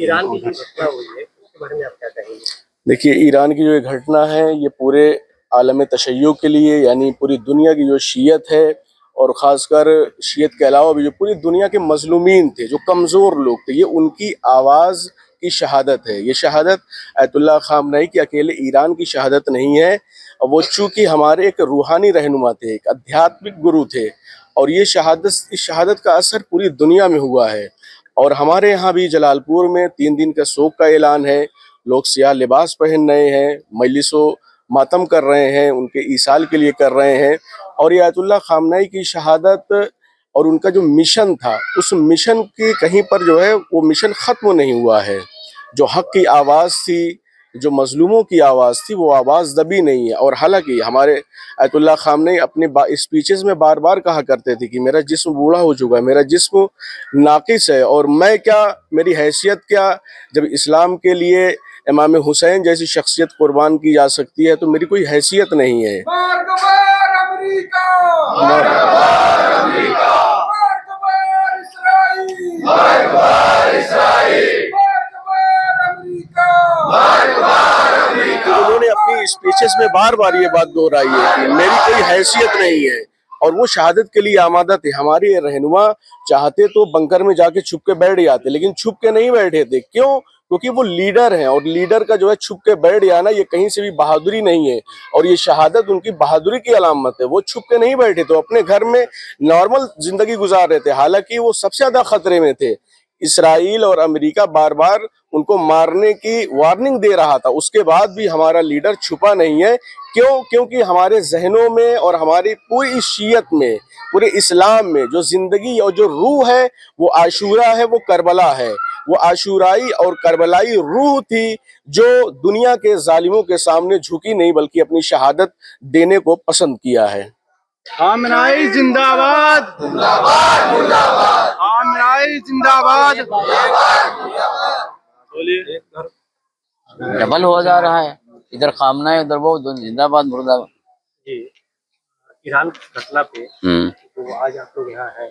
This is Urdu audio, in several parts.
ایران کی جو گھٹنا ہوئی ہے اس کے بارے میں آپ کیا کہیں گے؟ دیکھیے، ایران کی جو یہ گھٹنا ہے یہ پورے عالم تشیع کے لیے، یعنی پوری دنیا کی جو شیعت ہے، اور خاص کر شیعت کے علاوہ بھی جو پوری دنیا کے مظلومین تھے، جو کمزور لوگ تھے، یہ ان کی آواز کی شہادت ہے۔ یہ شہادت آیت اللہ خامنئی کی اکیلے ایران کی شہادت نہیں ہے، وہ چونکہ ہمارے ایک روحانی رہنما تھے، ایک ادھیاتمک گرو تھے، اور یہ اس شہادت کا اثر پوری دنیا میں ہوا ہے۔ اور ہمارے یہاں بھی جلال پور میں 3 دن کا سوگ کا اعلان ہے، لوگ سیاہ لباس پہن رہے ہیں، مجلس و ماتم کر رہے ہیں، ان کے ایصال کے لیے کر رہے ہیں۔ اور یہ آیت اللہ خامنئی کی شہادت اور ان کا جو مشن تھا، اس مشن کی کہیں پر جو ہے وہ مشن ختم نہیں ہوا ہے۔ جو حق کی آواز تھی، جو مظلوموں کی آواز تھی، وہ آواز دبی نہیں ہے۔ اور حالانکہ ہمارے آیت اللہ خامنئی اپنے اسپیچز میں بار بار کہا کرتے تھے کہ میرا جسم بوڑھا ہو چکا ہے، میرا جسم ناقص ہے، اور میں کیا، میری حیثیت کیا، جب اسلام کے لیے امام حسین جیسی شخصیت قربان کی جا سکتی ہے تو میری کوئی حیثیت نہیں ہے۔ مردبار امریکہ، مردبار امریکہ، مردبار اسرائیل، مردبار اسرائیل، مردبار امریکہ، مردبار امریکہ۔ انہوں نے اپنی اسپیچز میں بار بار یہ بات دہرائی ہے کہ میری کوئی حیثیت نہیں ہے، اور وہ شہادت کے لیے آمادہ تھے۔ ہمارے یہ رہنما چاہتے تو بنکر میں جا کے چھپ کے بیٹھ جاتے، لیکن چھپ کے نہیں بیٹھے تھے۔ کیوں؟ کیونکہ وہ لیڈر ہیں، اور لیڈر کا جو ہے چھپ کے بیٹھ جانا یہ کہیں سے بھی بہادری نہیں ہے، اور یہ شہادت ان کی بہادری کی علامت ہے۔ وہ چھپ کے نہیں بیٹھے تو اپنے گھر میں نارمل زندگی گزار رہے تھے، حالانکہ وہ سب سے زیادہ خطرے میں تھے۔ اسرائیل اور امریکہ بار بار ان کو مارنے کی وارننگ دے رہا تھا، اس کے بعد بھی ہمارا لیڈر چھپا نہیں ہے۔ کیوں؟ کیونکہ ہمارے ذہنوں میں اور ہماری پوری شیعت میں، پورے اسلام میں جو زندگی اور جو روح ہے وہ عاشورہ ہے، وہ کربلا ہے۔ وہ عاشورائی اور کربلائی روح تھی جو دنیا کے ظالموں کے سامنے جھکی نہیں، بلکہ اپنی شہادت دینے کو پسند کیا ہے۔ خامنئی زندہ باد، زندہ باد، زندہ باد، خامنئی زندہ باد۔ ڈبل ہو جا رہا ہے، ادھر خامنہ ہے ادھر وہ، زندہ باد مرد آباد۔ جی، ایران کی گھٹنا پہ تو آج آپ لوگ یہاں ہیں،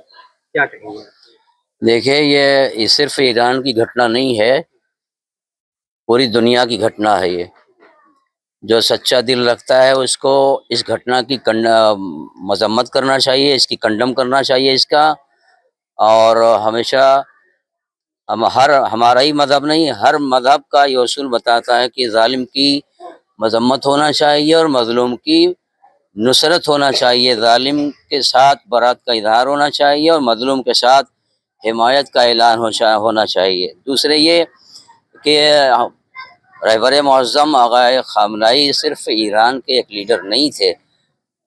کیا کہیں گے؟ دیکھیں، یہ صرف ایران کی گھٹنا نہیں ہے، پوری دنیا کی گھٹنا ہے۔ یہ جو سچا دل رکھتا ہے اس کو اس گھٹنا کی مذمت کرنا چاہیے، اس کی کنڈم کرنا چاہیے اس کا۔ اور ہمیشہ ہمارا ہی مذہب نہیں، ہر مذہب کا یہ اصول بتاتا ہے کہ ظالم کی مذمت ہونا چاہیے اور مظلوم کی نصرت ہونا چاہیے، ظالم کے ساتھ برات کا اظہار ہونا چاہیے اور مظلوم کے ساتھ حمایت کا اعلان ہونا چاہیے۔ دوسرے یہ کہ رہبر معظم آقا خامنئی صرف ایران کے ایک لیڈر نہیں تھے،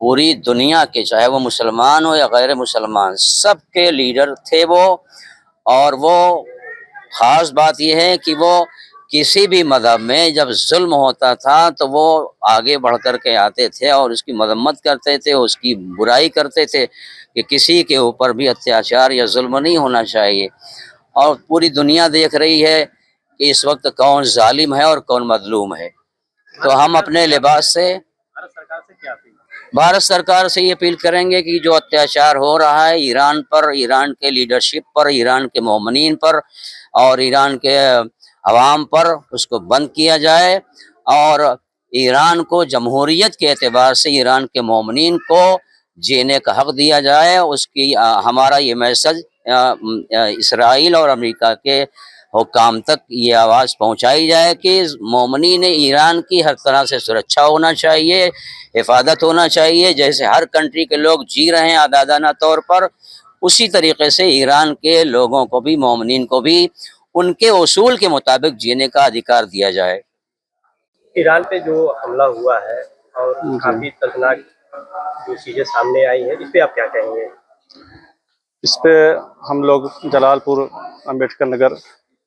پوری دنیا کے، چاہے وہ مسلمان ہو یا غیر مسلمان، سب کے لیڈر تھے وہ۔ اور وہ خاص بات یہ ہے کہ وہ کسی بھی مذہب میں جب ظلم ہوتا تھا تو وہ آگے بڑھ کر کے آتے تھے اور اس کی مذمت کرتے تھے، اس کی برائی کرتے تھے کہ کسی کے اوپر بھی اتیاچار یا ظلم نہیں ہونا چاہیے۔ اور پوری دنیا دیکھ رہی ہے کہ اس وقت کون ظالم ہے اور کون مظلوم ہے، تو ہم اپنے لباس سے بھارت سرکار سے یہ اپیل کریں گے کہ جو اتیاچار ہو رہا ہے ایران پر، ایران کے لیڈرشپ پر، ایران کے مومنین پر اور ایران کے عوام پر، اس کو بند کیا جائے، اور ایران کو جمہوریت کے اعتبار سے ایران کے مومنین کو جینے کا حق دیا جائے۔ اس کی ہمارا یہ میسج اسرائیل اور امریکہ کے حکام تک یہ آواز پہنچائی جائے کہ مومنین ایران کی ہر طرح سے سرکشا ہونا چاہیے، حفاظت ہونا چاہیے۔ جیسے ہر کنٹری کے لوگ جی رہے ہیں آزادانہ طور پر، اسی طریقے سے ایران کے لوگوں کو بھی، مومنین کو بھی ان کے اصول کے مطابق جینے کا ادھیکار دیا جائے۔ ایران پہ جو حملہ ہوا ہے اور کافی دردناک جو چیزیں سامنے آئی ہیں، اس پہ آپ کیا کہیں گے؟ اس پہ ہم لوگ جلال پور امبیڈکر نگر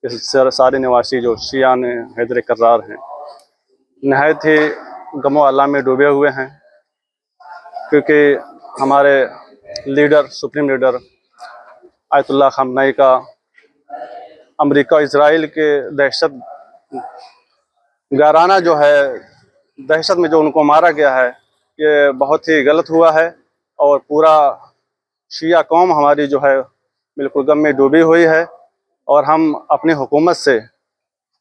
کے سارے نواسی جو شیعان حیدر کرار ہیں، نہایت ہی غم و الام میں ڈوبے ہوئے ہیں، کیونکہ ہمارے لیڈر، سپریم لیڈر آیت اللہ خامنئی کا امریکہ اور اسرائیل کے دہشت گارانہ جو ہے، دہشت میں جو ان کو مارا گیا ہے، یہ بہت ہی غلط ہوا ہے، اور پورا شیعہ قوم ہماری جو ہے بالکل غم میں ڈوبی ہوئی ہے۔ اور ہم اپنی حکومت سے